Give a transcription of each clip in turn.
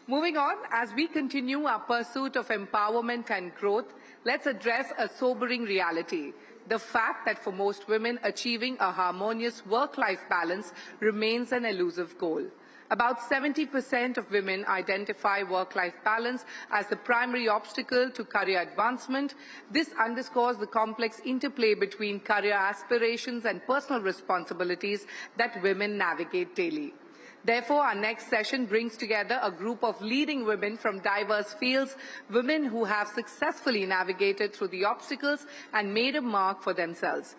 Moving on, as we continue our pursuit of empowerment and growth, let's address a sobering reality. The fact that for most women, achieving a harmonious work-life balance remains an elusive goal. About 70% of women identify work-life balance as the primary obstacle to career advancement. This underscores the complex interplay between career aspirations and personal responsibilities that women navigate daily. Therefore, our next session brings together a group of leading women from diverse fields, women who have successfully navigated through the obstacles and made a mark for themselves.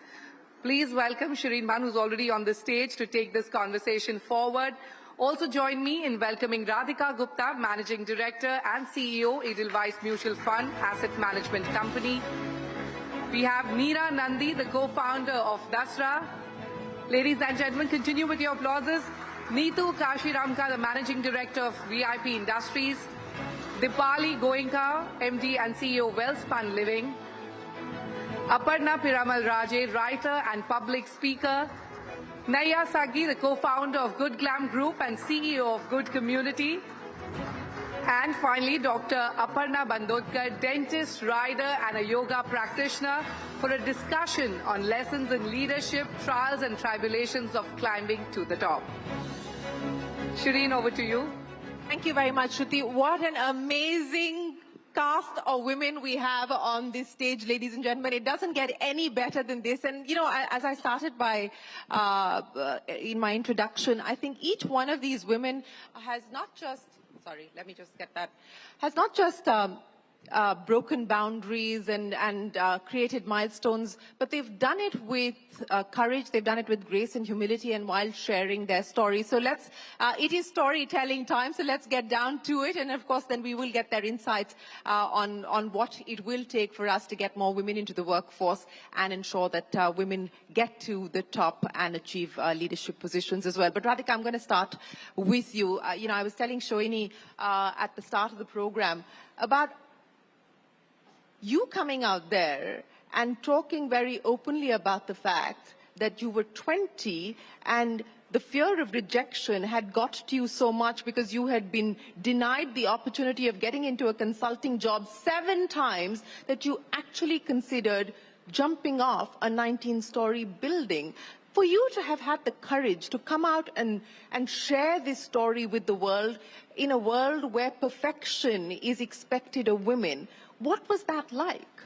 Please welcome Shereen Bhan, who's already on the stage, to take this conversation forward. Also join me in welcoming Radhika Gupta, Managing Director and CEO, Edelweiss Mutual Fund Asset Management Company. We have Meera Nandi, the co-founder of Dasra. Ladies and gentlemen, continue with your applauses. Neetu Kashiramka, the Managing Director of VIP Industries. Dipali Goenka, MD and CEO, Wellspun Living. Aparna Piramal Raje, writer and public speaker. Naya Sagi, the co-founder of Good Glam Group and CEO of Good Community. And finally, Dr. Aparna Bandodkar, dentist, rider and a yoga practitioner, for a discussion on lessons in leadership, trials and tribulations of climbing to the top. Shereen, over to you. Thank you very much, Shruti. What an amazing cast of women we have on this stage, ladies and gentlemen. It doesn't get any better than this. And, you know, as I started by, in my introduction, I think each one of these women has not just, sorry, let me just get that, has not just broken boundaries and created milestones, but they've done it with courage, they've done it with grace and humility, and while sharing their story. So let's, it is storytelling time, so let's get down to it, and of course then we will get their insights on what it will take for us to get more women into the workforce and ensure that women get to the top and achieve leadership positions as well. But Radhika, I'm going to start with you. You know, I was telling Shoini at the start of the program about you coming out there and talking very openly about the fact that you were 20 and the fear of rejection had got to you so much because you had been denied the opportunity of getting into a consulting job 7 times that you actually considered jumping off a 19-story building. For you to have had the courage to come out and share this story with the world in a world where perfection is expected of women, what was that like?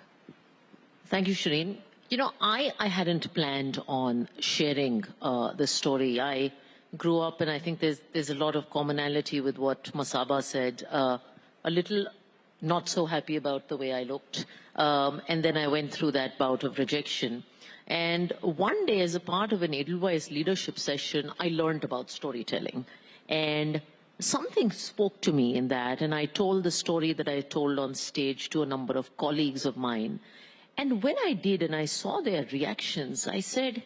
Thank you, Shereen. You know, I hadn't planned on sharing this story. I grew up, and I think there's a lot of commonality with what Masaba said, a little not so happy about the way I looked. And then I went through that bout of rejection. And one day, as a part of an Edelweiss leadership session, I learned about storytelling. And something spoke to me in that, and I told the story that I told on stage to a number of colleagues of mine. And when I did and I saw their reactions, I said,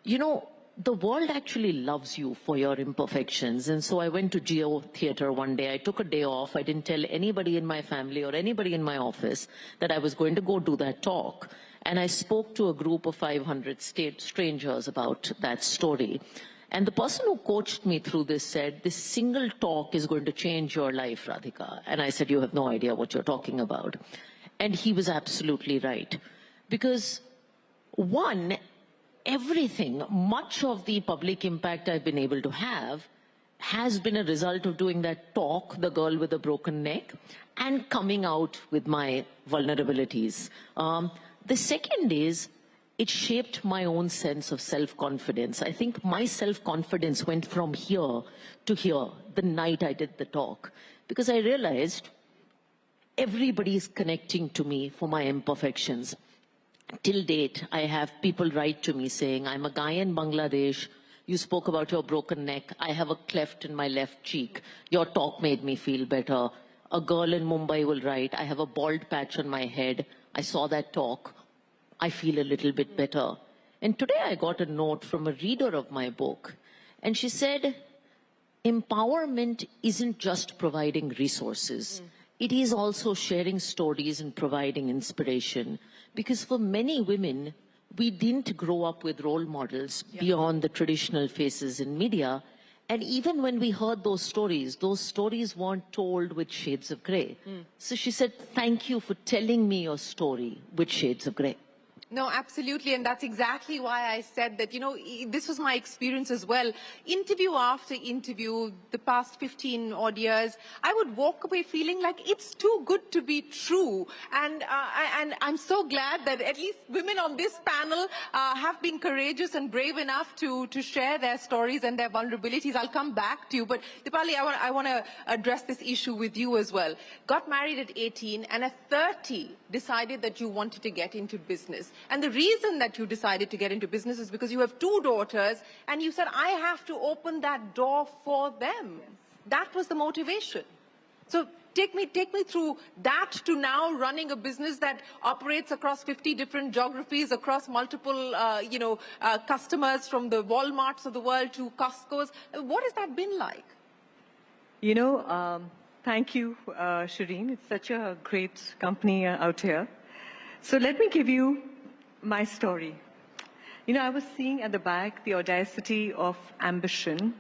you know, the world actually loves you for your imperfections. And so I went to Geo Theatre one day. I took a day off. I didn't tell anybody in my family or anybody in my office that I was going to go do that talk. And I spoke to a group of 500 strangers about that story. And the person who coached me through this said, this single talk is going to change your life, Radhika. And I said, you have no idea what you're talking about. And he was absolutely right. Because one, everything, much of the public impact I've been able to have has been a result of doing that talk, the girl with a broken neck, and coming out with my vulnerabilities. The second is, it shaped my own sense of self-confidence. I think my self-confidence went from here to here the night I did the talk, because I realized everybody is connecting to me for my imperfections. Till date, I have people write to me saying, I'm a guy in Bangladesh, you spoke about your broken neck, I have a cleft in my left cheek, your talk made me feel better. A girl in Mumbai will write, I have a bald patch on my head, I saw that talk, I feel a little bit better. And today I got a note from a reader of my book, and she said, empowerment isn't just providing resources. It is also sharing stories and providing inspiration. Because for many women, we didn't grow up with role models beyond the traditional faces in media. And even when we heard those stories weren't told with shades of grey. So she said, thank you for telling me your story with shades of grey. No, absolutely. And that's exactly why I said that, you know, this was my experience as well. Interview after interview, the past 15 odd years, I would walk away feeling like it's too good to be true. And I'm so glad that at least women on this panel have been courageous and brave enough to share their stories and their vulnerabilities. I'll come back to you. But Dipali, I want to address this issue with you as well. Got married at 18 and at 30 decided that you wanted to get into business. And the reason that you decided to get into business is because you have 2 daughters and you said, I have to open that door for them. Yes. That was the motivation. So take me through that to now running a business that operates across 50 different geographies, across multiple, customers from the Walmarts of the world to Costco's. What has that been like? You know, thank you, Shereen. It's such a great company out here. So let me give you my story. You know, I was seeing at the back the audacity of ambition,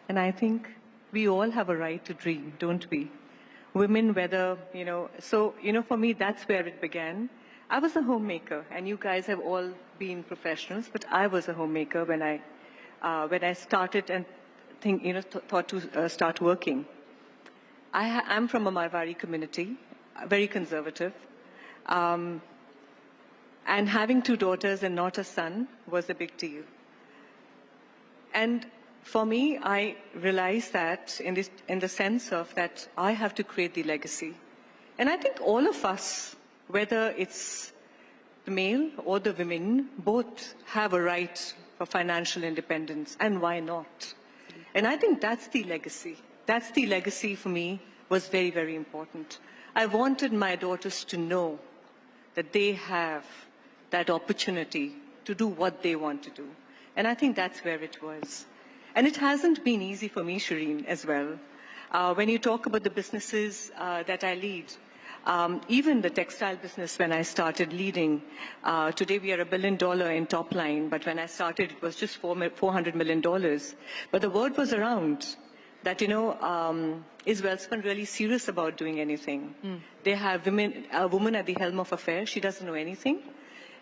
and I think we all have a right to dream, don't we? Women, whether, for me, that's where it began. I was a homemaker, and you guys have all been professionals, but I was a homemaker when I started and thought to start working. I'm from a Marwari community, very conservative. And having 2 daughters and not a son was a big deal. And for me, I realized that in the sense of that I have to create the legacy. And I think all of us, whether it's the male or the women, both have a right for financial independence. And why not? And I think that's the legacy. That's the legacy for me was very, very important. I wanted my daughters to know that they have that opportunity to do what they want to do. And I think that's where it was. And it hasn't been easy for me, Shereen, as well. When you talk about the businesses that I lead, even the textile business when I started leading, today we are $1 billion in top line, but when I started it was just $400 million. But the word was around that, is Welspun really serious about doing anything? They have a woman at the helm of affairs, she doesn't know anything.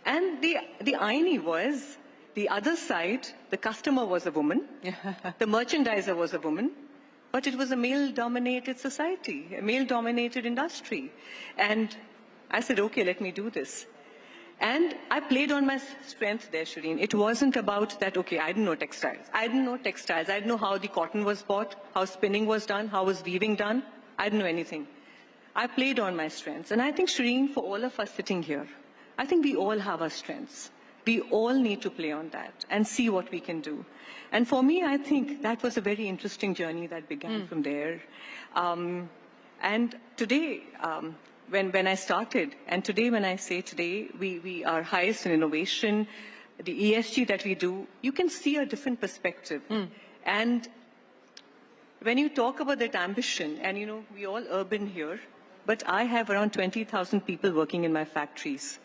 And the irony was, the other side, the customer was a woman, the merchandiser was a woman, but it was a male-dominated society, a male-dominated industry. And I said, okay, let me do this. And I played on my strength there, Shereen. It wasn't about that, okay, I didn't know textiles. I didn't know how the cotton was bought, how spinning was done, how was weaving done. I didn't know anything. I played on my strengths. And I think, Shereen, for all of us sitting here, I think we all have our strengths. We all need to play on that and see what we can do. And for me, I think that was a very interesting journey that began from there. And today, when I started, and today when I say today, we are highest in innovation, the ESG that we do, you can see a different perspective. And when you talk about that ambition, and we all urban here, but I have around 20,000 people working in my factories.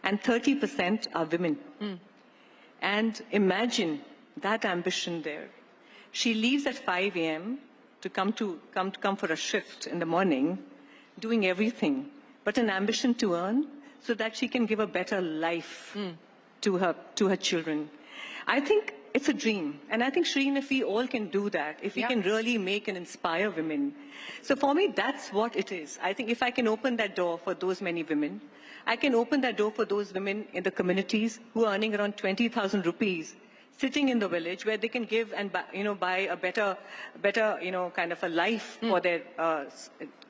And 30% are women. And imagine that ambition there. She leaves at 5 a.m. to come for a shift in the morning, doing everything, but an ambition to earn so that she can give a better life to her children. I think it's a dream. And I think, Shereen, if we all can do that, if we can really make and inspire women. So for me, that's what it is. I think if I can open that door for those many women, I can open that door for those women in the communities who are earning around 20,000 rupees, sitting in the village where they can give and buy a better kind of a life for their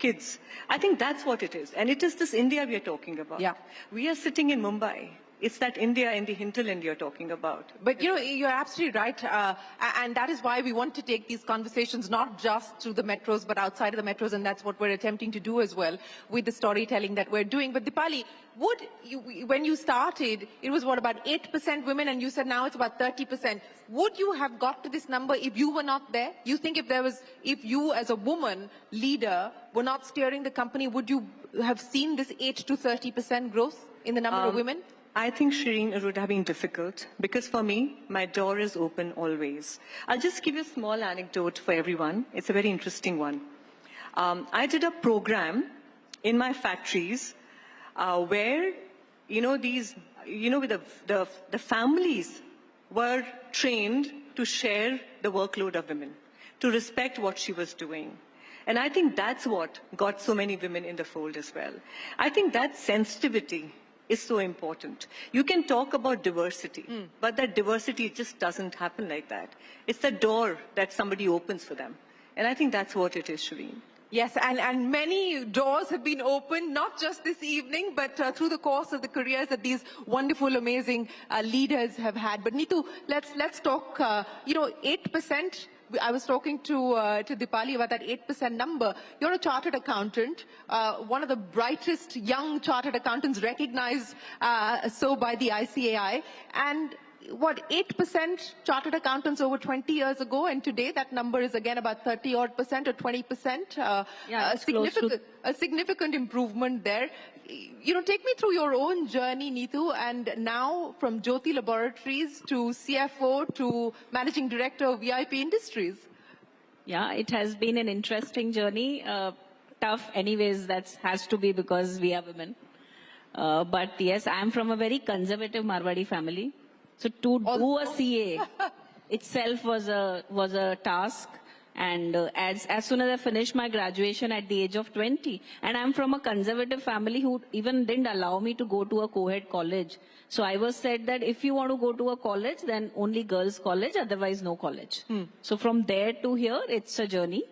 kids. I think that's what it is. And it is this India we are talking about. Yeah. We are sitting in Mumbai. It's that India in the hinterland you're talking about. But you're absolutely right. And that is why we want to take these conversations not just through the metros, but outside of the metros. And that's what we're attempting to do as well with the storytelling that we're doing. But Dipali, when you started, it was about 8% women, and you said now it's about 30%. Would you have got to this number if you were not there? You think if you as a woman leader were not steering the company, would you have seen this 8 to 30% growth in the number of women? I think, Shereen, it would have been difficult because for me, my door is open always. I'll just give you a small anecdote for everyone. It's a very interesting one. I did a program in my factories where, the families were trained to share the workload of women, to respect what she was doing. And I think that's what got so many women in the fold as well. I think that sensitivity is so important. You can talk about diversity, but that diversity just doesn't happen like that. It's the door that somebody opens for them. And I think that's what it is, Shereen. Yes, and many doors have been opened, not just this evening, but through the course of the careers that these wonderful, amazing leaders have had. But Neetu, let's talk, 8%. I was talking to Dipali about that 8% number. You're a chartered accountant, one of the brightest young chartered accountants recognized so by the ICAI. And what, 8% chartered accountants over 20 years ago, and today that number is again about 30-odd% or 20%. A significant improvement there. Take me through your own journey, Neetu, and now from Jyoti Laboratories to CFO to Managing Director of VIP Industries. Yeah, it has been an interesting journey. Tough anyways, that has to be because we are women. But yes, I'm from a very conservative Marwadi family. So to do a CA itself was a task. And as soon as I finished my graduation at the age of 20, and I'm from a conservative family who even didn't allow me to go to a co-ed college. So I was said that if you want to go to a college, then only girls' college, otherwise no college. So from there to here, it's a journey.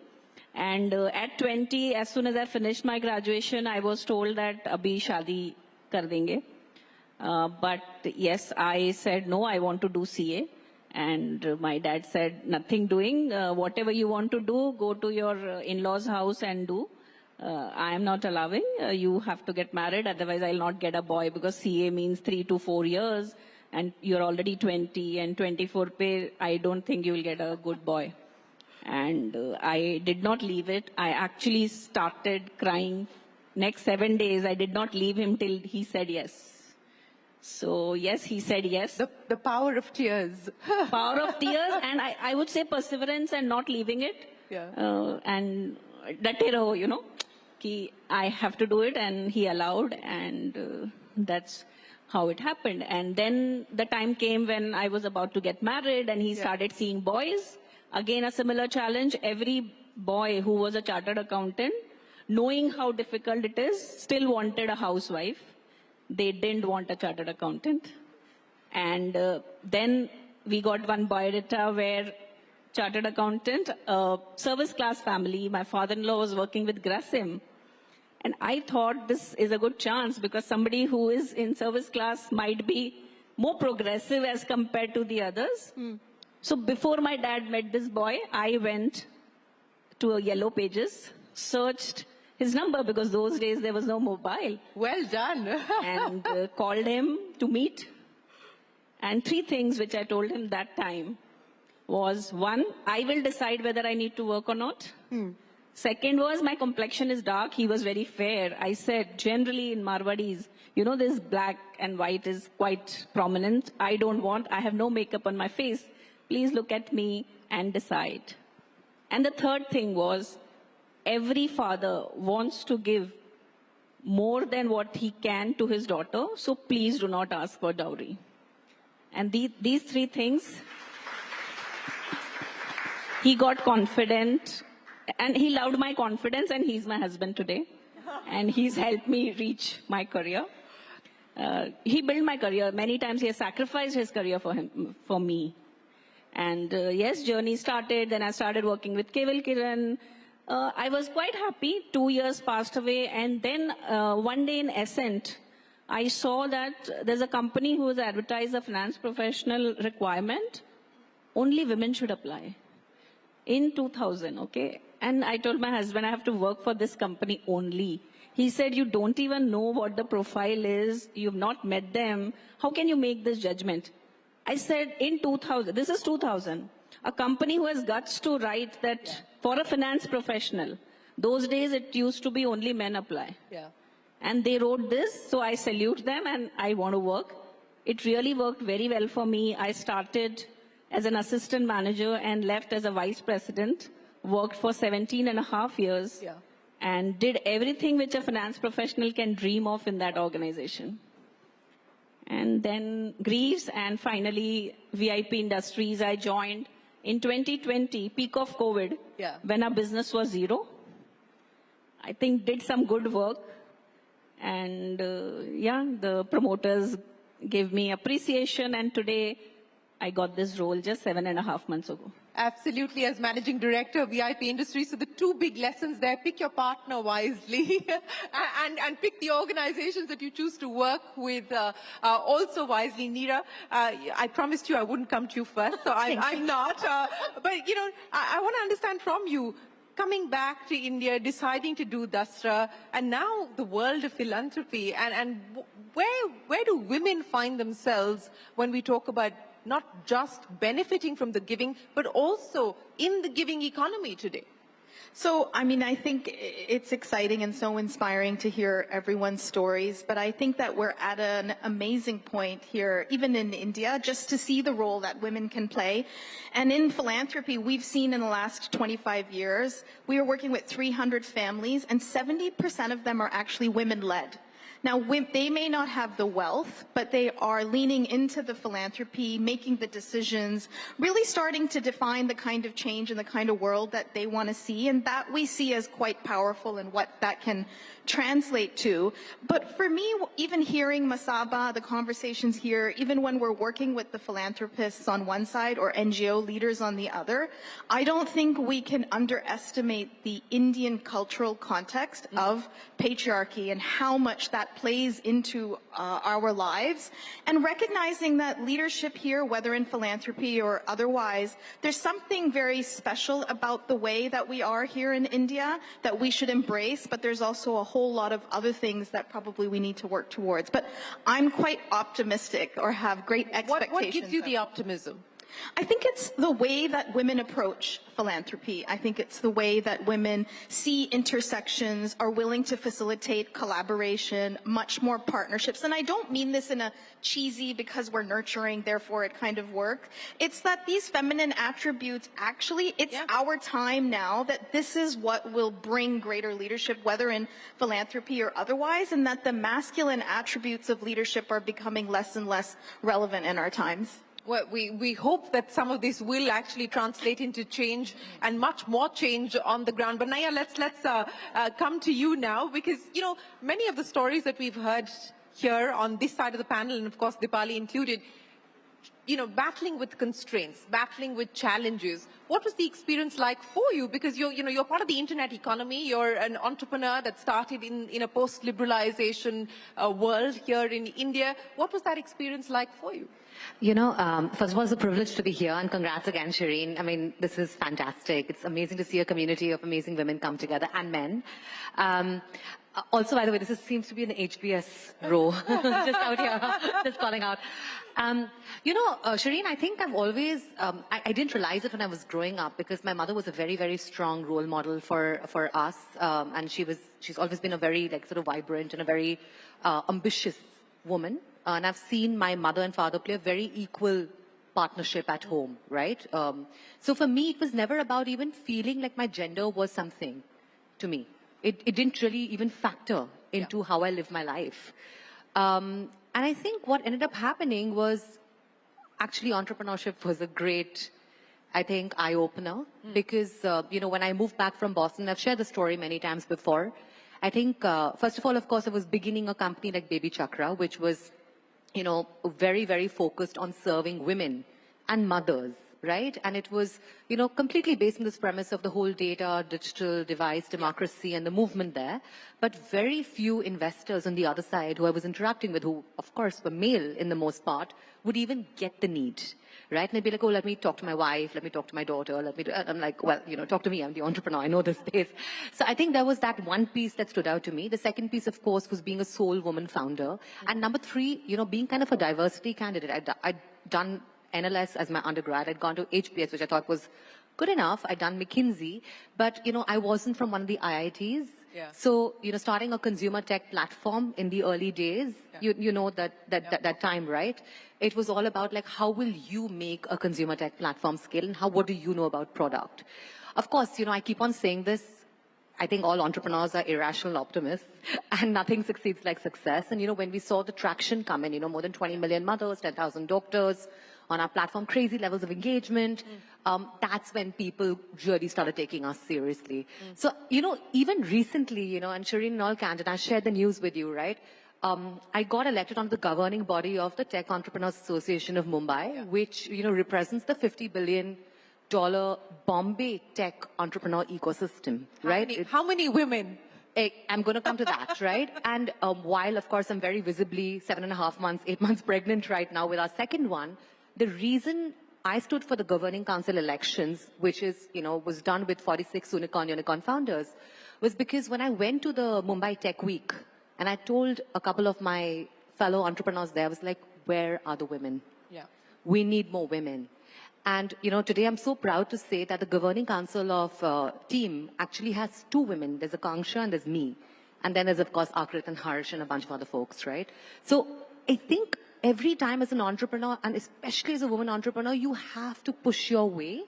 And at 20, as soon as I finished my graduation, I was told that abhi shadi kar denge. But yes, I said, no, I want to do CA. And my dad said, nothing doing. Whatever you want to do, go to your in-laws' house and do. I am not allowing. You have to get married, otherwise I'll not get a boy, because CA means 3 to 4 years. And you're already 20 and 24 pay. I don't think you will get a good boy. And I did not leave it. I actually started crying. Next 7 days, I did not leave him till he said yes. So yes, he said yes. The power of tears. Power of tears, and I would say perseverance and not leaving it. Yeah. And date raho, ki I have to do it, and he allowed, and that's how it happened. And then the time came when I was about to get married, and he started seeing boys. Again, a similar challenge. Every boy who was a chartered accountant, knowing how difficult it is, still wanted a housewife. They didn't want a chartered accountant. And then we got one biodata where chartered accountant, service class family, my father-in-law was working with Grasim. And I thought this is a good chance because somebody who is in service class might be more progressive as compared to the others. So before my dad met this boy, I went to a Yellow Pages, searched his number because those days there was no mobile. Well done. And called him to meet. And 3 things which I told him that time was, 1, I will decide whether I need to work or not. Second was, my complexion is dark. He was very fair. I said, generally in Marwadis, this black and white is quite prominent. I don't want, I have no makeup on my face. Please look at me and decide. And the third thing was, every father wants to give more than what he can to his daughter, so please do not ask for dowry. And these 3 things, he got confident, and he loved my confidence, and he's my husband today. And he's helped me reach my career. He built my career. Many times he has sacrificed his career for me. And yes, journey started. Then I started working with Keval Kiran. I was quite happy. 2 years passed away. And then one day in Ascent, I saw that there's a company who has advertised a finance professional requirement. Only women should apply. In 2000, okay? And I told my husband, I have to work for this company only. He said, you don't even know what the profile is. You've not met them. How can you make this judgment? I said, in 2000, this is 2000, a company who has guts to write that for a finance professional, those days it used to be only men apply. Yeah. And they wrote this, so I salute them and I want to work. It really worked very well for me. I started as an assistant manager and left as a vice president, worked for 17 and a half years, and did everything which a finance professional can dream of in that organization. And then Greaves, and finally VIP Industries I joined in 2020, peak of COVID, when our business was zero. I think did some good work, and the promoters gave me appreciation, and today I got this role just 7.5 months ago. Absolutely, as Managing Director of VIP Industries. So the two big lessons there: pick your partner wisely and pick the organizations that you choose to work with also wisely. Neera, I promised you I wouldn't come to you first, so I'm not. But, you know, I want to understand from you, coming back to India, deciding to do Dasra, and now the world of philanthropy, and where do women find themselves when we talk about not just benefiting from the giving, but also in the giving economy today? So, I mean, I think it's exciting and so inspiring to hear everyone's stories, but I think that we're at an amazing point here, even in India, just to see the role that women can play. And in philanthropy, we've seen in the last 25 years, we are working with 300 families, and 70% of them are actually women-led. Now, they may not have the wealth, but they are leaning into the philanthropy, making the decisions, really starting to define the kind of change and the kind of world that they want to see, and that we see as quite powerful and what that can translate to. But for me, even hearing Masaba, the conversations here, even when we're working with the philanthropists on one side or NGO leaders on the other, I don't think we can underestimate the Indian cultural context of patriarchy and how much that plays into our lives, and recognizing that leadership here, whether in philanthropy or otherwise, there's something very special about the way that we are here in India that we should embrace, but there's also a whole lot of other things that probably we need to work towards. But I'm quite optimistic, or have great expectations. What gives you the optimism? I think it's the way that women approach philanthropy. I think it's the way that women see intersections, are willing to facilitate collaboration, much more partnerships. And I don't mean this in a cheesy, because we're nurturing, therefore it kind of work. It's that these feminine attributes, actually, it's our time now that this is what will bring greater leadership, whether in philanthropy or otherwise, and that the masculine attributes of leadership are becoming less and less relevant in our times. Well, we hope that some of this will actually translate into change, and much more change on the ground. But Naya, let's come to you now, because, you know, many of the stories that we've heard here on this side of the panel, and of course Dipali included, you know, battling with constraints, battling with challenges. What was the experience like for you? Because you're part of the internet economy. You're an entrepreneur that started in a post-liberalization world here in India. What was that experience like for you? You know, first of all, it's a privilege to be here, and congrats again, Shereen. I mean, this is fantastic. It's amazing to see a community of amazing women come together, and men. Also, by the way, this seems to be an HBS row, just out here, just calling out. You know, Shereen, I think I've always, I didn't realize it when I was growing up, because my mother was a very, very strong role model for us, and she's always been a very, like, sort of vibrant and a very ambitious woman. And I've seen my mother and father play a very equal partnership at home, right? So for me, it was never about even feeling like my gender was something to me. It didn't really even factor into how I live my life. And I think what ended up happening was, actually entrepreneurship was a great, I think, eye-opener. Because, you know, when I moved back from Boston, I've shared the story many times before. I think, first of all, of course, I was beginning a company like Baby Chakra, which was, you know, very, very focused on serving women and mothers, right? And it was, you know, completely based on this premise of the whole data, digital device, democracy, and the movement there. But very few investors on the other side who I was interacting with, who, of course, were male in the most part, would even get the need, right? And they'd be like, oh, let me talk to my wife, let me talk to my daughter, let me do, I'm like, well, you know, talk to me, I'm the entrepreneur, I know this space. So I think there was that one piece that stood out to me. The second piece, of course, was being a sole woman founder. And number three, you know, being kind of a diversity candidate. I'd done NLS as my undergrad. I'd gone to HBS, which I thought was good enough. I'd done McKinsey, but, I wasn't from one of the IITs. Yeah. So, starting a consumer tech platform in the early days, you know that time, right? It was all about like, how will you make a consumer tech platform scale and what do you know about product? Of course, I keep on saying this. I think all entrepreneurs are irrational optimists and nothing succeeds like success. And, when we saw the traction come in, more than 20 million mothers, 10,000 doctors on our platform, crazy levels of engagement, that's when people really started taking us seriously. So, even recently, and Shereen and all candid, I shared the news with you, right? I got elected on the governing body of the Tech Entrepreneurs Association of Mumbai, which, represents the $50 billion Bombay tech entrepreneur ecosystem, right? How many women? I'm going to come to that, right? And while, of course, I'm very visibly 7.5 months, 8 months pregnant right now with our second one, the reason I stood for the governing council elections, which is, was done with 46 unicorn founders, was because when I went to the Mumbai Tech Week and I told a couple of my fellow entrepreneurs there, I was like, where are the women? Yeah. We need more women. And, today I'm so proud to say that the governing council of team actually has 2 women. There's Akanksha and there's me. And then there's, of course, Akrit and Harsh and a bunch of other folks, right? So I think every time as an entrepreneur, and especially as a woman entrepreneur, you have to push your way.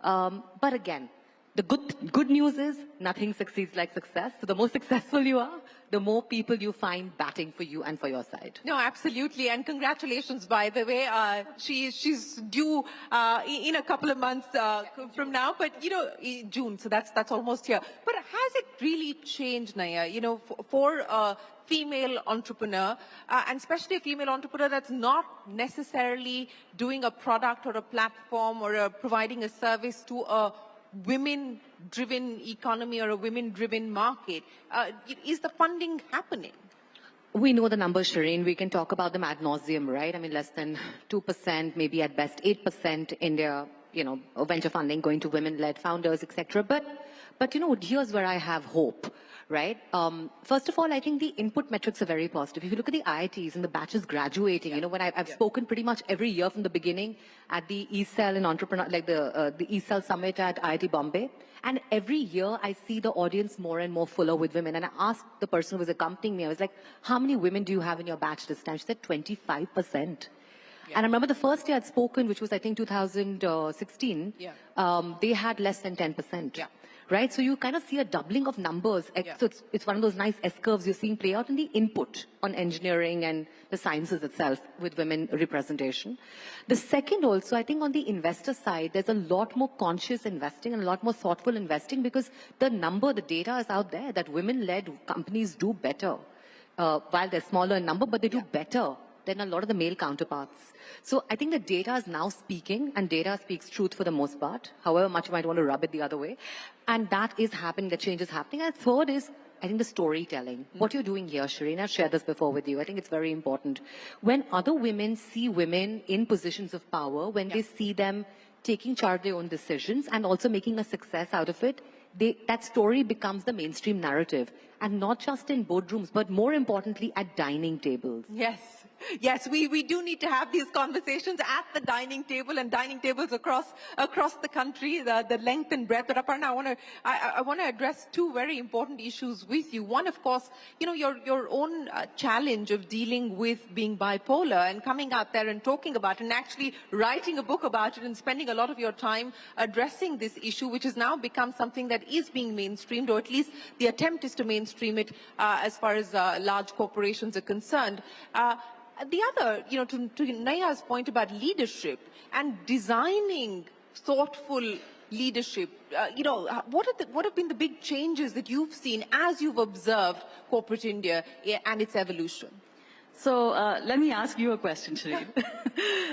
But again, the good news is nothing succeeds like success. So the more successful you are, the more people you find batting for you and for your side. No, absolutely. And congratulations, by the way. She's due in a couple of months from now, but, in June, so that's almost here. But has it really changed, Naya, for a female entrepreneur, and especially a female entrepreneur that's not necessarily doing a product or a platform or providing a service to a women-driven economy or a women-driven market? Is the funding happening? We know the numbers, Shereen. We can talk about them ad nauseum, right? I mean, less than 2%, maybe at best 8% India, venture funding going to women-led founders, etc. But here's where I have hope, right? First of all, I think the input metrics are very positive. If you look at the IITs and the batches graduating, when I've spoken pretty much every year from the beginning at the eCell and entrepreneur, like the eCell summit at IIT Bombay, and every year I see the audience more and more fuller with women. And I asked the person who was accompanying me, I was like, how many women do you have in your batch this time? She said 25%. And I remember the first year I'd spoken, which was I think 2016, they had less than 10%. Yeah. Right? So you kind of see a doubling of numbers. Yeah. So it's one of those nice S-curves you're seeing play out in the input on engineering and the sciences itself with women representation. The second also, I think on the investor side, there's a lot more conscious investing and a lot more thoughtful investing because the data is out there that women-led companies do better. While they're smaller in number, but they do better than a lot of the male counterparts. So I think the data is now speaking, and data speaks truth for the most part, however much you might want to rub it the other way. And that is happening, the change is happening. And third is, I think the storytelling. What you're doing here, Shereen, I've shared this before with you. I think it's very important. When other women see women in positions of power, when they see them taking charge of their own decisions and also making a success out of it, that story becomes the mainstream narrative. And not just in boardrooms, but more importantly, at dining tables. Yes, we do need to have these conversations at the dining table and dining tables across the country, the length and breadth. But Aparna, I want to address 2 very important issues with you. One, of course, your own challenge of dealing with being bipolar and coming out there and talking about it and actually writing a book about it and spending a lot of your time addressing this issue, which has now become something that is being mainstreamed, or at least the attempt is to mainstream it as far as large corporations are concerned. The other, to Naya's point about leadership and designing thoughtful leadership, what have been the big changes that you've seen as you've observed corporate India and its evolution? So let me ask you a question, Shereen.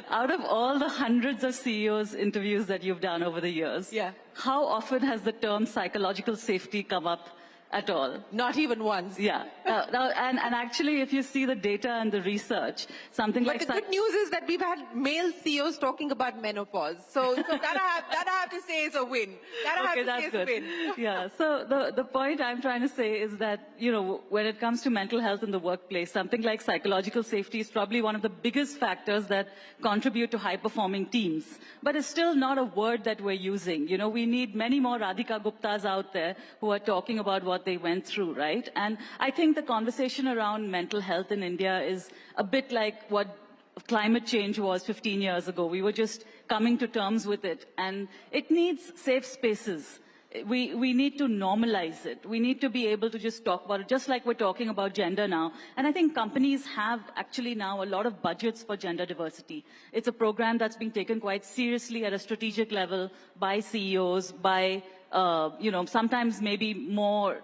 Out of all the hundreds of CEOs interviews that you've done over the years, how often has the term psychological safety come up at all. Not even once. Yeah. And actually, if you see the data and the research, something But like... the good news is that we've had male CEOs talking about menopause. So that I have to say is a win. That's good. Yeah. So the point I'm trying to say is that, you know, when it comes to mental health in the workplace, something like psychological safety is probably one of the biggest factors that contribute to high-performing teams. But it's still not a word that we're using. You know, we need many more Radhika Guptas out there who are talking about what they went through, right? And I think the conversation around mental health in India is a bit like what climate change was 15 years ago. We were just coming to terms with it. And it needs safe spaces. We need to normalize it. We need to be able to just talk about it, just like we're talking about gender now. And I think companies have actually now a lot of budgets for gender diversity. It's a program that's being taken quite seriously at a strategic level by CEOs, by you know, sometimes maybe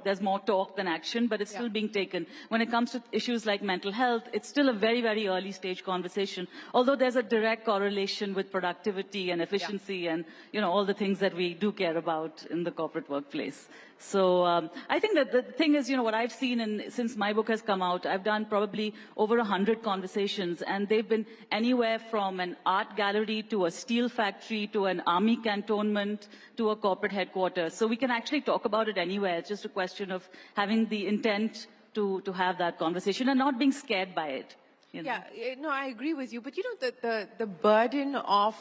there's more talk than action, but it's still being taken. When it comes to issues like mental health, it's still a very, very early stage conversation, although there's a direct correlation with productivity and efficiency and, you know, all the things that we do care about in the corporate workplace. So I think that the thing is, you know, what I've seen since my book has come out, I've done probably over 100 conversations, and they've been anywhere from an art gallery to a steel factory to an army cantonment to a corporate headquarters. So we can actually talk about it anywhere. It's just a question of having the intent to have that conversation and not being scared by it. You know? Yeah, no, I agree with you. But you know, the burden of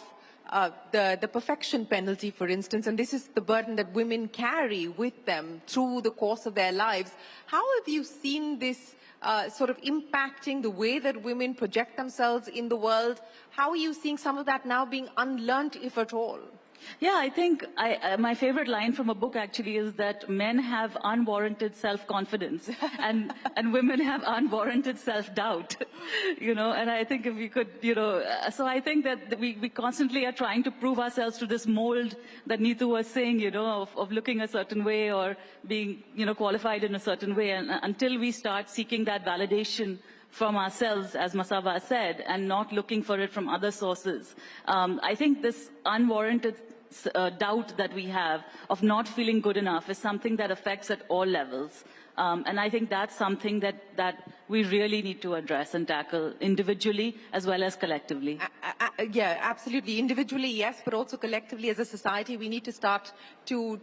the perfection penalty, for instance, and this is the burden that women carry with them through the course of their lives. How have you seen this sort of impacting the way that women project themselves in the world? How are you seeing some of that now being unlearned, if at all? Yeah, I think my favorite line from a book actually is that men have unwarranted self-confidence and women have unwarranted self-doubt, you know, and I think if we could, you know, so I think that we constantly are trying to prove ourselves to this mold that Neetu was saying, you know, of looking a certain way or being, you know, qualified in a certain way, and until we start seeking that validation from ourselves, as Masaba said, and not looking for it from other sources. I think this unwarranted doubt that we have of not feeling good enough is something that affects at all levels. And I think that's something that we really need to address and tackle individually as well as collectively. Yeah, absolutely. Individually, yes, but also collectively as a society, we need to start to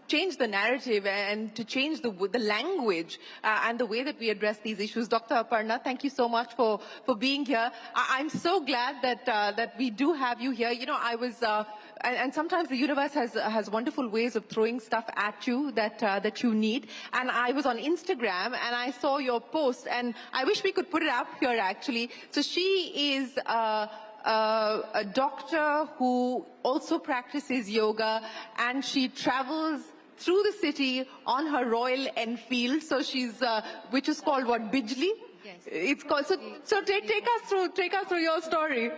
change the narrative and to change the language and the way that we address these issues. Dr. Aparna, thank you so much for being here. I'm so glad that we do have you here. You know, I was, and sometimes the universe has wonderful ways of throwing stuff at you that you need. And I was on Instagram and I saw your post, and I wish we could put it up here actually. So she is a doctor who also practices yoga, and she travels through the city on her Royal Enfield. So she's, which is called what, Bijli? Yes. It's called, so take us through your story.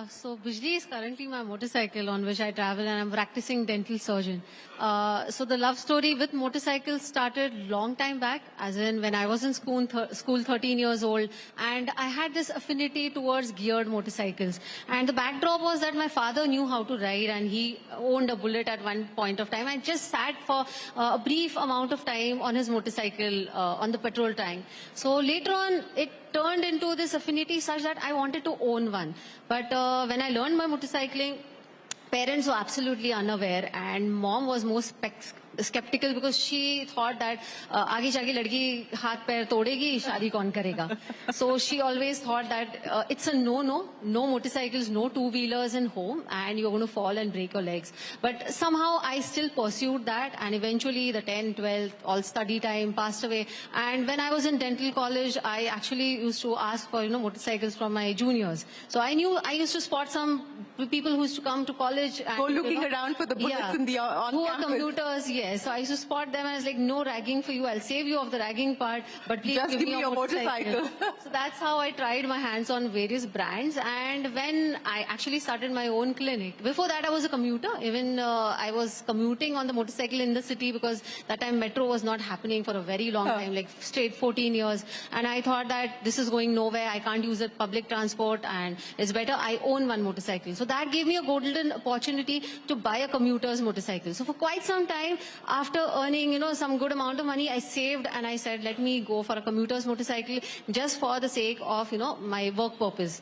So Bijli is currently my motorcycle on which I travel, and I'm practicing dental surgeon. So the love story with motorcycles started long time back, as in when I was in school 13 years old, and I had this affinity towards geared motorcycles. And the backdrop was that my father knew how to ride, and he owned a bullet at one point of time. I just sat for a brief amount of time on his motorcycle on the petrol tank. So later on, it turned into this affinity such that I wanted to own one. But when I learned my motorcycling, parents were absolutely unaware, and mom was most skeptical because she thought that आगे जाके लड़की हाथ पैर तोड़ेगी, शादी कौन करेगा? So she always thought that it's a no motorcycles, no two-wheelers in home, and you're going to fall and break your legs. But somehow I still pursued that, and eventually the 10th, 12th, all study time passed away. And when I was in dental college, I actually used to ask for, motorcycles from my juniors. So I knew I used to spot some people who used to come to college and go looking around for the bullets in the on who campus. are commuters, yes. So I used to spot them, and I was like, no ragging for you. I'll save you of the ragging part, but please just give me your motorcycle. So that's how I tried my hands on various brands. And when I actually started my own clinic, before that I was a commuter. Even I was commuting on the motorcycle in the city because that time metro was not happening for a very long time, like straight 14 years. And I thought that this is going nowhere. I can't use it public transport, and it's better I own one motorcycle. So that gave me a golden opportunity to buy a commuter's motorcycle. So for quite some time, after earning, some good amount of money, I saved and I said, let me go for a commuter's motorcycle just for the sake of, my work purpose.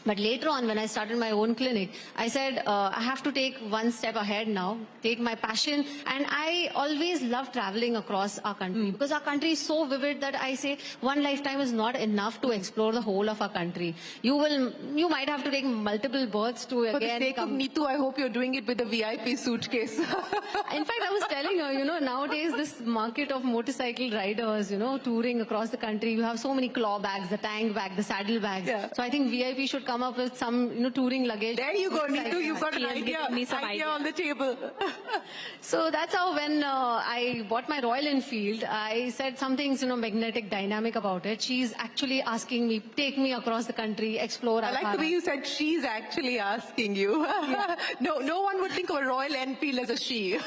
But later on, when I started my own clinic, I said, I have to take one step ahead now, take my passion. And I always love traveling across our country because our country is so vivid that I say one lifetime is not enough to explore the whole of our country. You might have to take multiple births to again. For the sake of Neetu, I hope you're doing it with a VIP suitcase. In fact, I was telling her, nowadays this market of motorcycle riders, touring across the country, you have so many claw bags, the tank bag, the saddle bags. Yeah. So I think VIP should come up with some, touring luggage. There you go, Neetu. You've got an idea on the table. So that's how when I bought my Royal Enfield, I said something's, magnetic, dynamic about it. She's actually asking me, take me across the country, explore. I like the way you said she's actually asking you. Yeah. No one would think of a Royal Enfield as a she.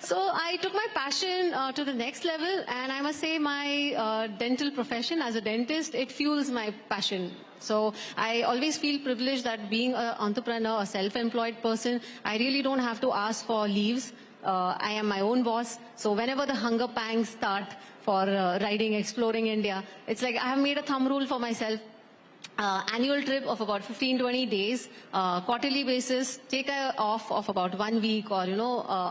So I took my passion to the next level, and I must say my dental profession as a dentist, it fuels my passion. So I always feel privileged that being an entrepreneur, a self-employed person, I really don't have to ask for leaves. I am my own boss. So whenever the hunger pangs start for riding, exploring India, it's like I have made a thumb rule for myself. Annual trip of about 15-20 days, quarterly basis, take a off of about 1 week or,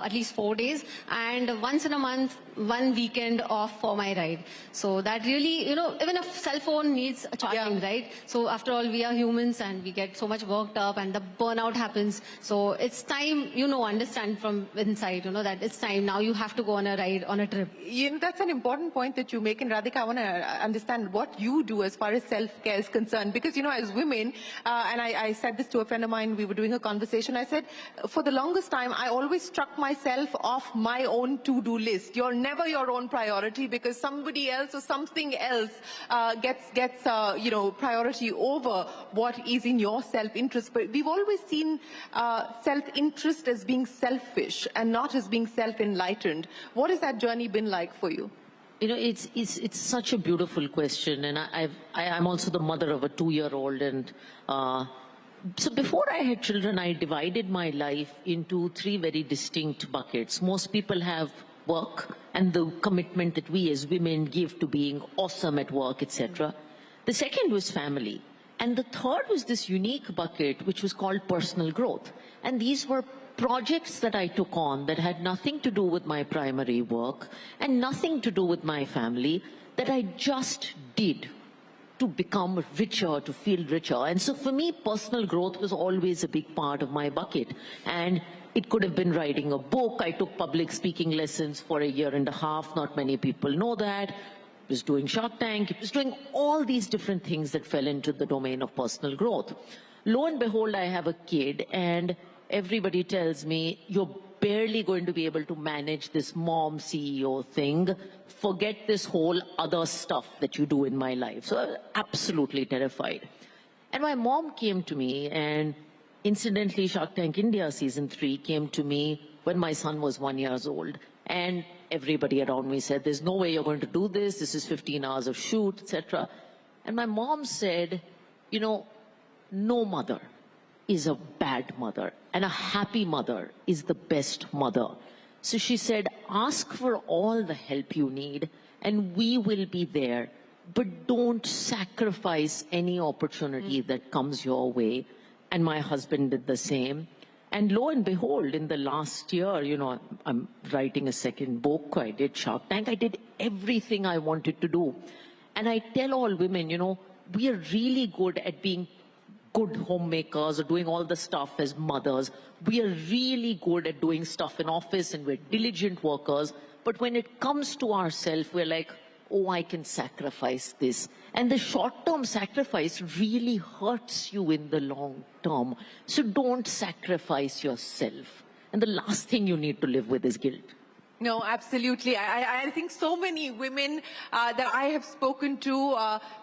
at least 4 days, and once in a month, 1 weekend off for my ride. So that really, even a cell phone needs a charging, right? So after all, we are humans and we get so much worked up and the burnout happens. So it's time, understand from inside, that it's time. Now you have to go on a ride, on a trip. That's an important point that you make. And Radhika, I want to understand what you do as far as self-care is concerned. Because, as women, and I said this to a friend of mine, we were doing a conversation, I said, for the longest time, I always struck myself off my own to-do list. You're never your own priority because somebody else or something else gets priority over what is in your self-interest. But we've always seen self-interest as being selfish and not as being self-enlightened. What has that journey been like for you? It's such a beautiful question, and I'm also the mother of a 2-year-old, and so before I had children, I divided my life into 3 very distinct buckets. Most people have work and the commitment that we as women give to being awesome at work, etc. The second was family, and the third was this unique bucket which was called personal growth, and these were projects that I took on that had nothing to do with my primary work and nothing to do with my family, that I just did to become richer, to feel richer. And so for me, personal growth was always a big part of my bucket. And it could have been writing a book. I took public speaking lessons for 1.5 years. Not many people know that. It was doing Shark Tank. It was doing all these different things that fell into the domain of personal growth. Lo and behold, I have a kid, and everybody tells me, you're barely going to be able to manage this mom CEO thing. Forget this whole other stuff that you do in my life. So I was absolutely terrified. And my mom came to me, and incidentally, Shark Tank India season 3 came to me when my son was 1 year old. And everybody around me said, there's no way you're going to do this. This is 15 hours of shoot, etc. And my mom said, no mother is a bad mother, and a happy mother is the best mother. So she said, ask for all the help you need, and we will be there, but don't sacrifice any opportunity that comes your way. And my husband did the same. And lo and behold, in the last year, I'm writing a second book, I did Shark Tank, I did everything I wanted to do. And I tell all women, we are really good at being good homemakers or doing all the stuff as mothers. We are really good at doing stuff in office and we're diligent workers. But when it comes to ourselves, we're like, oh, I can sacrifice this. And the short-term sacrifice really hurts you in the long term. So don't sacrifice yourself. And the last thing you need to live with is guilt. No, absolutely. I think so many women that I have spoken to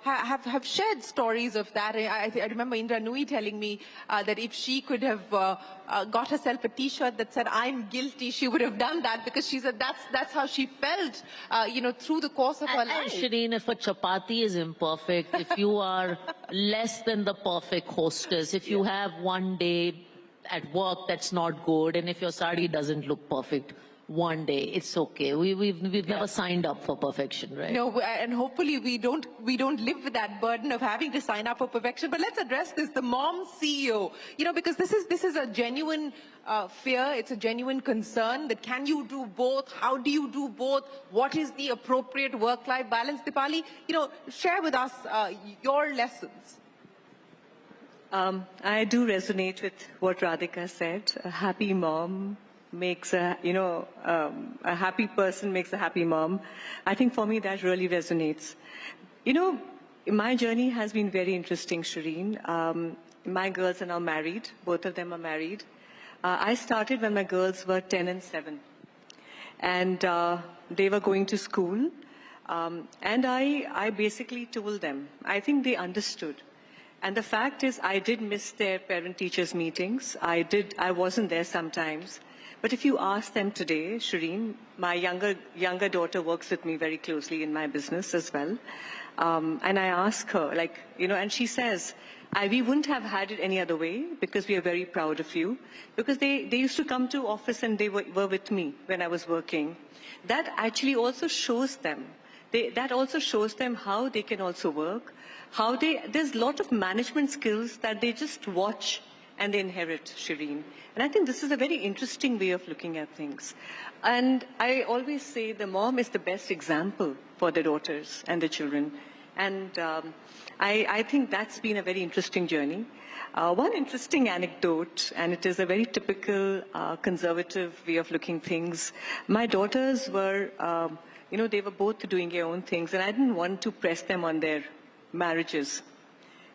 have shared stories of that. I remember Indra Nui telling me that if she could have got herself a T-shirt that said, I'm guilty, she would have done that, because she said that's how she felt, through the course of her life. Shereen, if a chapati is imperfect, if you are less than the perfect hostess, if you have one day at work that's not good, and if your sari doesn't look perfect one day, it's okay. We've never signed up for perfection, right? No, and hopefully we don't live with that burden of having to sign up for perfection. But let's address this, the mom CEO, because this is a genuine fear, it's a genuine concern that can you do both? How do you do both? What is the appropriate work-life balance? Dipali, share with us your lessons. I do resonate with what Radhika said. A happy mom makes a happy person makes a happy mom. I think for me that really resonates. My journey has been very interesting, Shereen. My girls are now married. Both of them are married. I started when my girls were 10 and 7. And they were going to school. And I basically told them. I think they understood. And the fact is, I did miss their parent-teachers meetings. I wasn't there sometimes. But if you ask them today, Shereen, my younger daughter works with me very closely in my business as well. And I ask her, and she says, we wouldn't have had it any other way because we are very proud of you. Because they used to come to office and they were with me when I was working. That actually also shows them. That also shows them how they can also work. There's a lot of management skills that they just watch and they inherit, Shereen. And I think this is a very interesting way of looking at things. And I always say the mom is the best example for the daughters and the children. And I think that's been a very interesting journey. One interesting anecdote, and it is a very typical conservative way of looking things. My daughters were, they were both doing their own things, and I didn't want to press them on their marriages.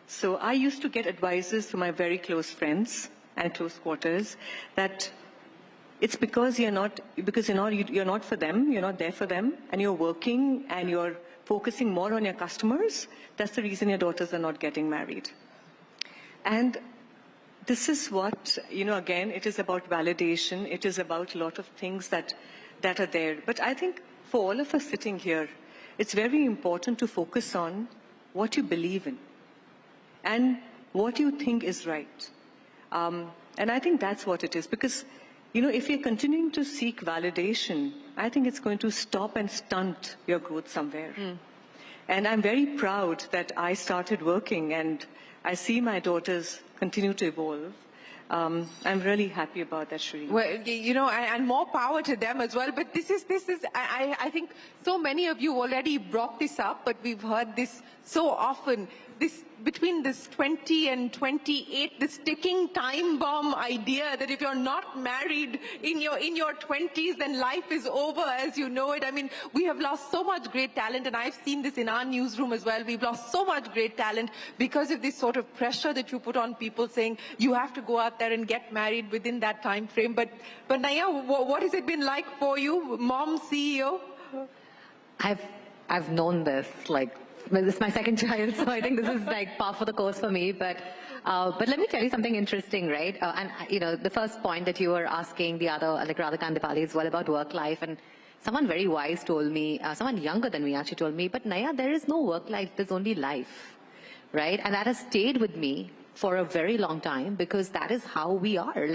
So I used to get advices from my very close friends and close quarters that it's because you're not for them, you're not there for them, and you're working and you're focusing more on your customers. That's the reason your daughters are not getting married. And this is what, again, it is about validation. It is about a lot of things that are there. But I think for all of us sitting here, it's very important to focus on what you believe in and what you think is right. And I think that's what it is. Because, if you're continuing to seek validation, I think it's going to stop and stunt your growth somewhere. And I'm very proud that I started working and I see my daughters continue to evolve. I'm really happy about that, Shereen. Well, and more power to them as well. But this is, I think so many of you already brought this up, but we've heard this so often. Between this 20 and 28, this ticking time bomb idea that if you're not married in your 20s, then life is over as you know it. I mean, we have lost so much great talent, and I've seen this in our newsroom as well. We've lost so much great talent because of this sort of pressure that you put on people saying you have to go out there and get married within that time frame. But Naya, what has it been like for you, mom CEO? I've known this, this is my second child, so I think this is par for the course for me. But let me tell you something interesting, right? The first point that you were asking, the other, Radhika and Dipali, as well about work life, and someone very wise told me, someone younger than me actually told me, but Naya, there is no work life, there's only life, right? And that has stayed with me for a very long time because that is how we are.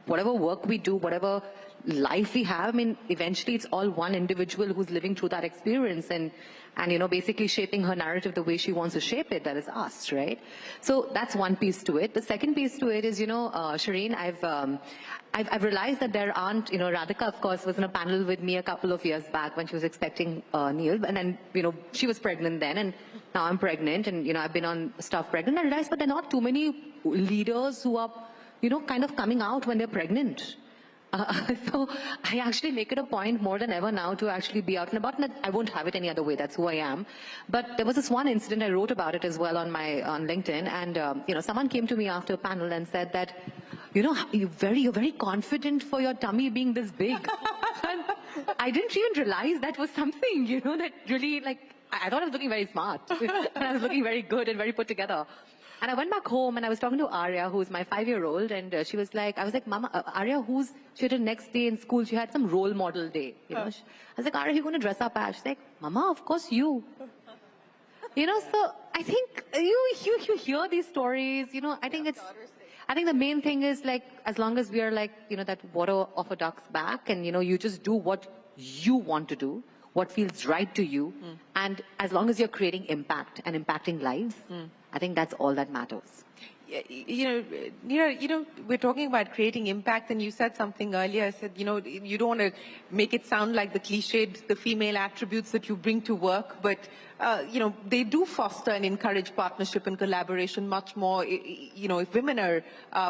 Whatever work we do, whatever life we have, eventually it's all one individual who's living through that experience and basically shaping her narrative the way she wants to shape it. That is us, right? So that's one piece to it. The second piece to it is, Shereen, I've realized that there aren't, Radhika, of course, was in a panel with me a couple of years back when she was expecting Neil, and then, she was pregnant then, and now I'm pregnant, and, I've been on stuff pregnant. I realized, but there are not too many leaders who are, kind of coming out when they're pregnant. So I actually make it a point more than ever now to actually be out and about, and I won't have it any other way. That's who I am. But there was this one incident, I wrote about it as well on LinkedIn, and someone came to me after a panel and said that, you're very confident for your tummy being this big. And I didn't even realize that was something, that really I thought I was looking very smart, and I was looking very good and very put together. And I went back home and I was talking to Arya, who's my 5-year-old, and she was like, I was like, Mama, Arya, she had the next day in school, she had some role model day. I was like, Arya, you're going to dress up as? She's like, Mama, of course you. So I think you hear these stories, I think I think the main thing is like, as long as we are like, that water off a duck's back and, you just do what you want to do, what feels right to you. And as long as you're creating impact and impacting lives, I think that's all that matters. We're talking about creating impact, and you said something earlier. I said, you don't want to make it sound like the cliched, the female attributes that you bring to work, but, they do foster and encourage partnership and collaboration much more, if women are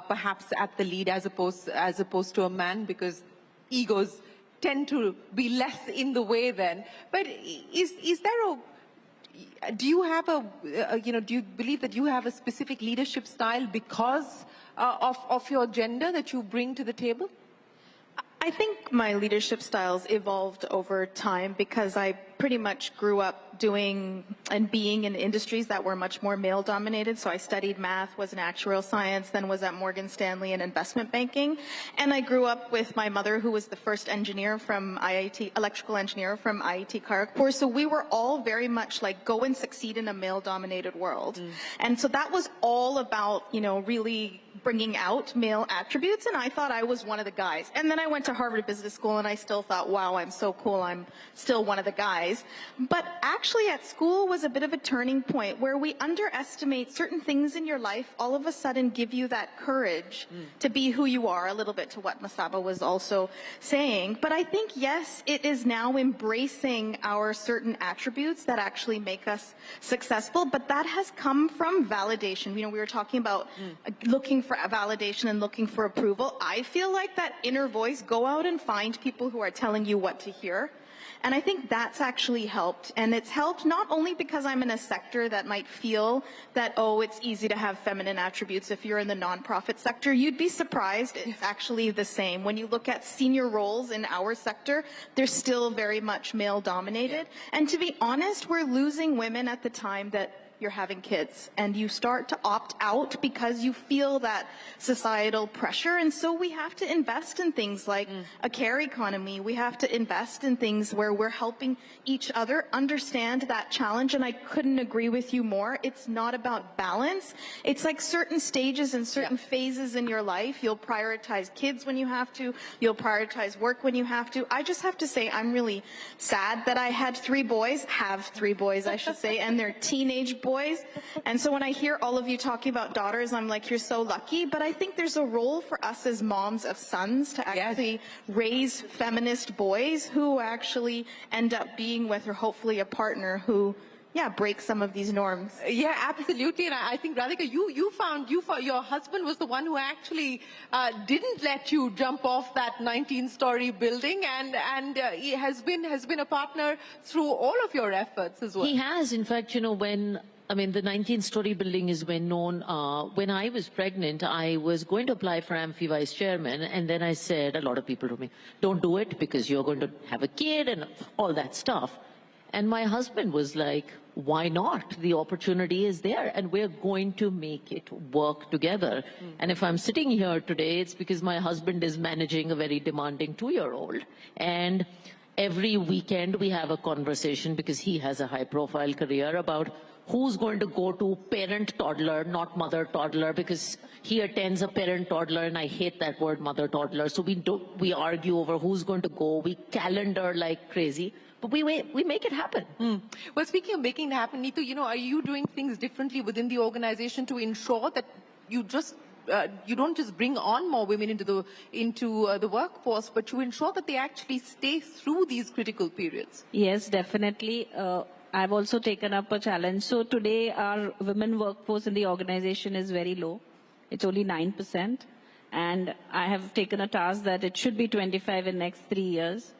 perhaps at the lead as opposed to a man, because egos tend to be less in the way then. But is there do you have do you believe that you have a specific leadership style because of your gender that you bring to the table? I think my leadership styles evolved over time because I pretty much grew up doing and being in industries that were much more male dominated. So I studied math, was in actuarial science, then was at Morgan Stanley in investment banking. And I grew up with my mother, who was the first engineer from IIT, electrical engineer from IIT Kharagpur. So we were all very much like go and succeed in a male dominated world. And so that was all about, really bringing out male attributes. And I thought I was one of the guys. And then I went to Harvard Business School and I still thought, wow, I'm so cool. I'm still one of the guys. But actually at school was a bit of a turning point where we underestimate certain things in your life all of a sudden give you that courage to be who you are, a little bit to what Masaba was also saying. But I think, yes, it is now embracing our certain attributes that actually make us successful. But that has come from validation. We were talking about looking for validation and looking for approval. I feel like that inner voice, go out and find people who are telling you what to hear. And I think that's actually helped. And it's helped not only because I'm in a sector that might feel that, oh, it's easy to have feminine attributes if you're in the nonprofit sector. You'd be surprised. It's actually the same. When you look at senior roles in our sector, they're still very much male dominated. And to be honest, we're losing women at the time that you're having kids and you start to opt out because you feel that societal pressure. And so we have to invest in things like a care economy. We have to invest in things where we're helping each other understand that challenge. And I couldn't agree with you more. It's not about balance. It's like certain stages and certain phases in your life. You'll prioritize kids when you have to. You'll prioritize work when you have to. I just have to say I'm really sad that I had three boys, I should say, and they're teenage boys. And so when I hear all of you talking about daughters, I'm like, you're so lucky. But I think there's a role for us as moms of sons to actually raise feminist boys who actually end up being with, or hopefully a partner who, break some of these norms. Yeah, absolutely. And I think, Radhika, you found your husband was the one who actually didn't let you jump off that 19-story building, and he has been a partner through all of your efforts as well. He has. In fact, the 19-story building is well known. When I was pregnant, I was going to apply for AMFI vice chairman, and then I said, a lot of people told me, don't do it because you're going to have a kid and all that stuff. And my husband was like, why not? The opportunity is there, and we're going to make it work together. And if I'm sitting here today, it's because my husband is managing a very demanding 2-year-old. And every weekend we have a conversation, because he has a high-profile career, about who's going to go to parent-toddler, not mother-toddler, because he attends a parent-toddler, and I hate that word, mother-toddler. So we argue over who's going to go. We calendar like crazy. But we make it happen. Well, speaking of making it happen, Neetu, are you doing things differently within the organization to ensure that you don't just bring on more women into the workforce, but you ensure that they actually stay through these critical periods? Yes, definitely. I've also taken up a challenge. So today our women workforce in the organization is very low. It's only 9%. And I have taken a task that it should be 25 in next 3 years.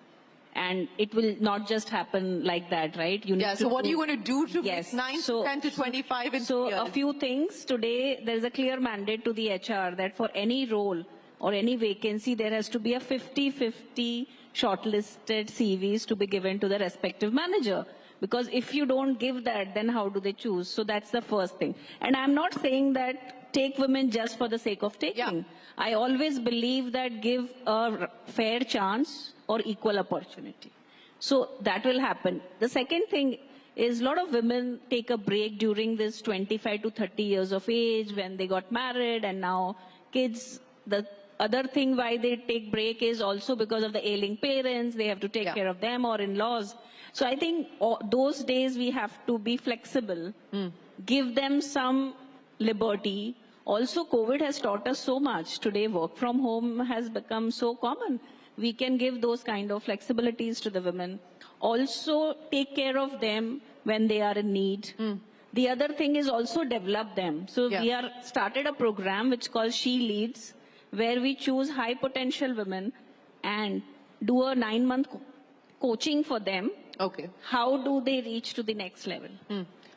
And it will not just happen like that, right? So what are you going to do to make 9% to 25 in 3 years? So a few things. Today, there is a clear mandate to the HR that for any role or any vacancy, there has to be a 50-50 shortlisted CVs to be given to the respective manager. Because if you don't give that, then how do they choose? So that's the first thing. And I'm not saying that take women just for the sake of taking. I always believe that give a fair chance or equal opportunity. So that will happen. The second thing is a lot of women take a break during this 25 to 30 years of age when they got married and now kids, the other thing why they take break is also because of the ailing parents. They have to take care of them or in-laws. So I think those days we have to be flexible, give them some liberty. Also, COVID has taught us so much. Today, work from home has become so common. We can give those kind of flexibilities to the women. Also, take care of them when they are in need. The other thing is also develop them. So we are started a program which called She Leads, where we choose high potential women and do a 9-month coaching for them. Okay. How do they reach to the next level?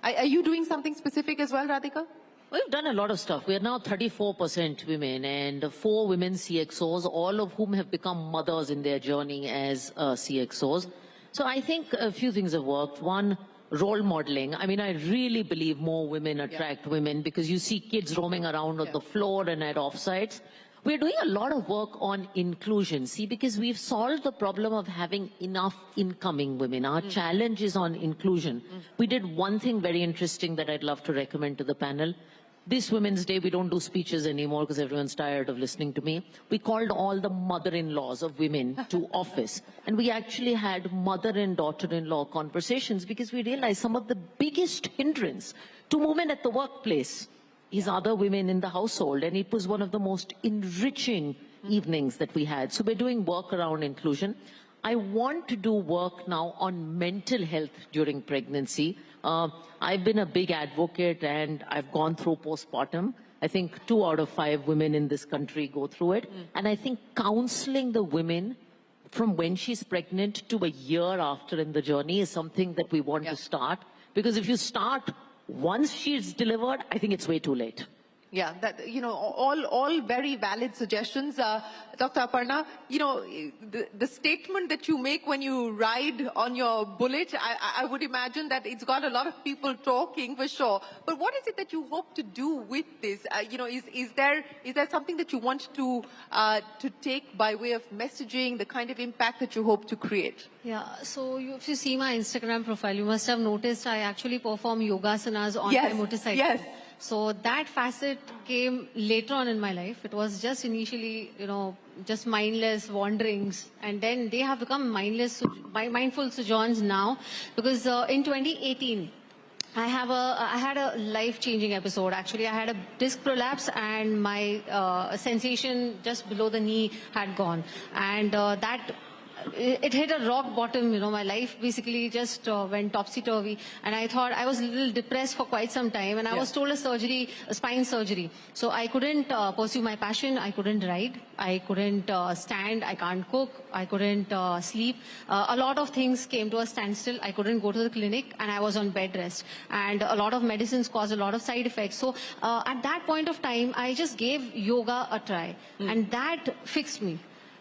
Are you doing something specific as well, Radhika? We've done a lot of stuff. We are now 34% women and 4 women CXOs, all of whom have become mothers in their journey as CXOs. So I think a few things have worked. One, role modeling. I mean, I really believe more women attract women because you see kids roaming around on the floor and at offsites. We're doing a lot of work on inclusion, see, because we've solved the problem of having enough incoming women. Our challenge is on inclusion. We did one thing very interesting that I'd love to recommend to the panel. This Women's Day, we don't do speeches anymore because everyone's tired of listening to me. We called all the mother-in-laws of women to office. And we actually had mother and daughter-in-law conversations because we realized some of the biggest hindrance to women at the workplace is other women in the household. And it was one of the most enriching evenings that we had. So we're doing work around inclusion. I want to do work now on mental health during pregnancy. I've been a big advocate and I've gone through postpartum. I think 2 out of 5 women in this country go through it. And I think counseling the women from when she's pregnant to a year after in the journey is something that we want to start. Because if you start once she's delivered, I think it's way too late. Yeah, that, all very valid suggestions. Dr. Aparna, the statement that you make when you ride on your bullet, I would imagine that it's got a lot of people talking for sure. But what is it that you hope to do with this? Is there something that you want to take by way of messaging, the kind of impact that you hope to create? Yeah, so if you see my Instagram profile, you must have noticed I actually perform yogasanas on my motorcycle. Yes. So that facet came later on in my life. It was just initially, just mindless wanderings. And then they have become mindful sojourns now. Because in 2018, I had a life-changing episode. Actually, I had a disc prolapse and my sensation just below the knee had gone. And it hit a rock bottom, my life basically just went topsy-turvy. And I thought I was a little depressed for quite some time. And I was told a spine surgery. So I couldn't pursue my passion. I couldn't ride. I couldn't stand. I can't cook. I couldn't sleep. A lot of things came to a standstill. I couldn't go to the clinic and I was on bed rest. And a lot of medicines caused a lot of side effects. So at that point of time, I just gave yoga a try. And that fixed me.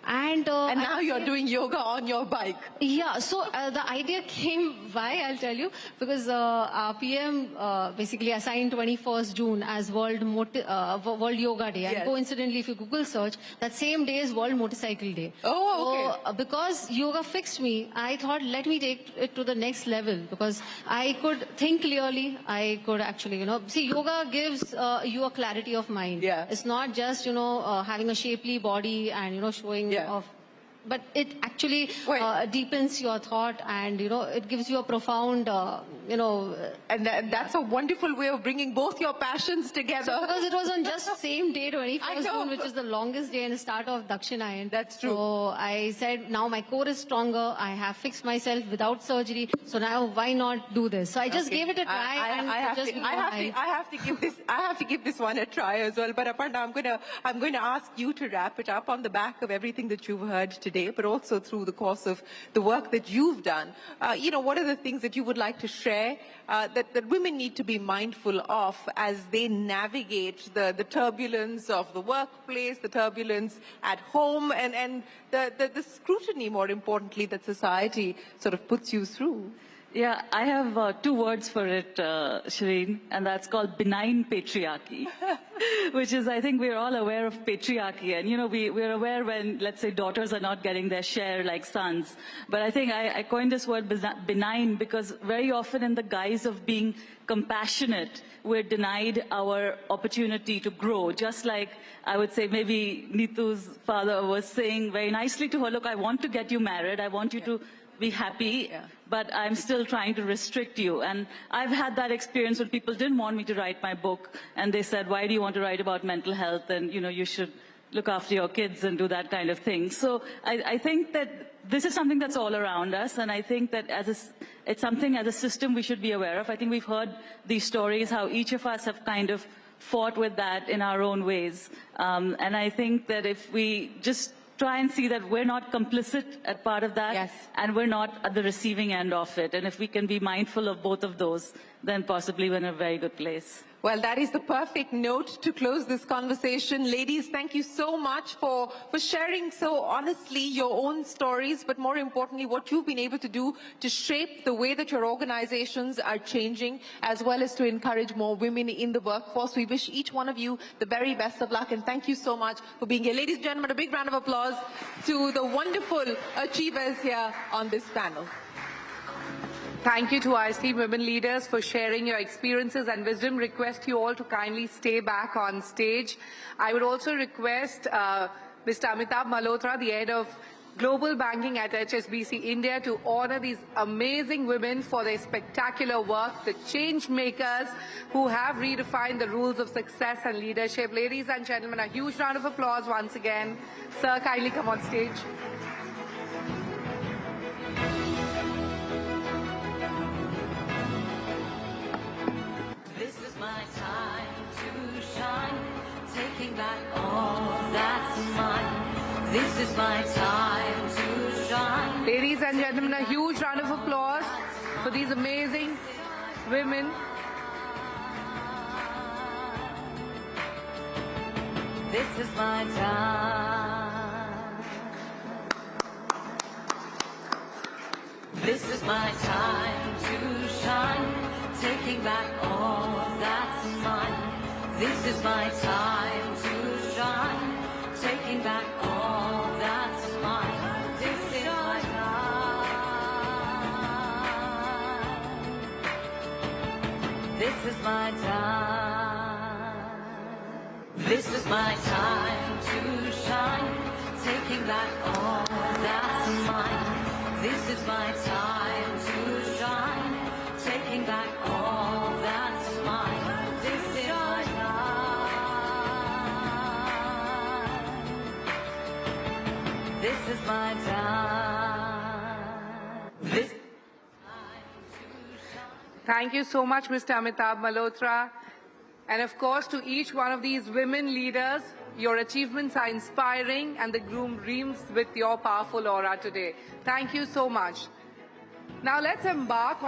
And now you're doing yoga on your bike. Yeah, so the idea came why, I'll tell you, because our PM basically assigned 21st June as World Yoga Day. And coincidentally, if you Google search, that same day is World Motorcycle Day. Oh, okay. So because yoga fixed me, I thought, let me take it to the next level because I could think clearly. I could actually, see, yoga gives you a clarity of mind. Yeah. It's not just, having a shapely body and, showing of, but it actually deepens your thought and, it gives you a profound, And that's a wonderful way of bringing both your passions together. So because it was on just the same day, 21st June, which is the longest day and the start of Dakshinayan. That's true. So I said, now my core is stronger. I have fixed myself without surgery. So now why not do this? So I just gave it a try. I have to give this one a try as well. But Aparna, I'm going to ask you to wrap it up on the back of everything that you've heard today, but also through the course of the work that you've done. What are the things that you would like to share that women need to be mindful of as they navigate the turbulence of the workplace, the turbulence at home, and the scrutiny, more importantly, that society sort of puts you through? Yeah, I have 2 words for it, Shereen, and that's called benign patriarchy, which is, I think we're all aware of patriarchy. And, you know, we're aware when, let's say, daughters are not getting their share like sons. But I think I coined this word benign because very often in the guise of being compassionate, we're denied our opportunity to grow. Just like I would say maybe Neetu's father was saying very nicely to her, look, I want to get you married. I want you to be happy, but I'm still trying to restrict you. And I've had that experience when people didn't want me to write my book, and they said, why do you want to write about mental health? And, you know, you should look after your kids and do that kind of thing. So I think that this is something that's all around us, and I think that it's something as a system we should be aware of. I think we've heard these stories, how each of us have kind of fought with that in our own ways. And I think that if we just try and see that we're not complicit at part of that, and we're not at the receiving end of it. And if we can be mindful of both of those, then possibly we're in a very good place. Well, that is the perfect note to close this conversation. Ladies, thank you so much for sharing so honestly your own stories, but more importantly, what you've been able to do to shape the way that your organizations are changing, as well as to encourage more women in the workforce. We wish each one of you the very best of luck, and thank you so much for being here. Ladies and gentlemen, a big round of applause to the wonderful achievers here on this panel. Thank you to our esteemed women leaders for sharing your experiences and wisdom. Request you all to kindly stay back on stage. I would also request Mr. Amitabh Malhotra, the head of Global Banking at HSBC India, to honor these amazing women for their spectacular work, the change makers who have redefined the rules of success and leadership. Ladies and gentlemen, a huge round of applause once again. Sir, kindly come on stage. My time to shine, taking back all that's mine. This is my time to shine. Ladies and gentlemen, a huge round of applause for these amazing women. This is my time. This is my time to shine, taking back all that's mine. This is my time to shine, taking back all that's mine. This is my time. This is my time. This is my time to shine, taking back all that's mine. This is my time to shine, taking back all that's mine. This is my time. This is my time. This Thank you so much, Mr. Amitabh Malhotra. And of course, to each one of these women leaders, your achievements are inspiring, and the room reams with your powerful aura today. Thank you so much. Now let's embark on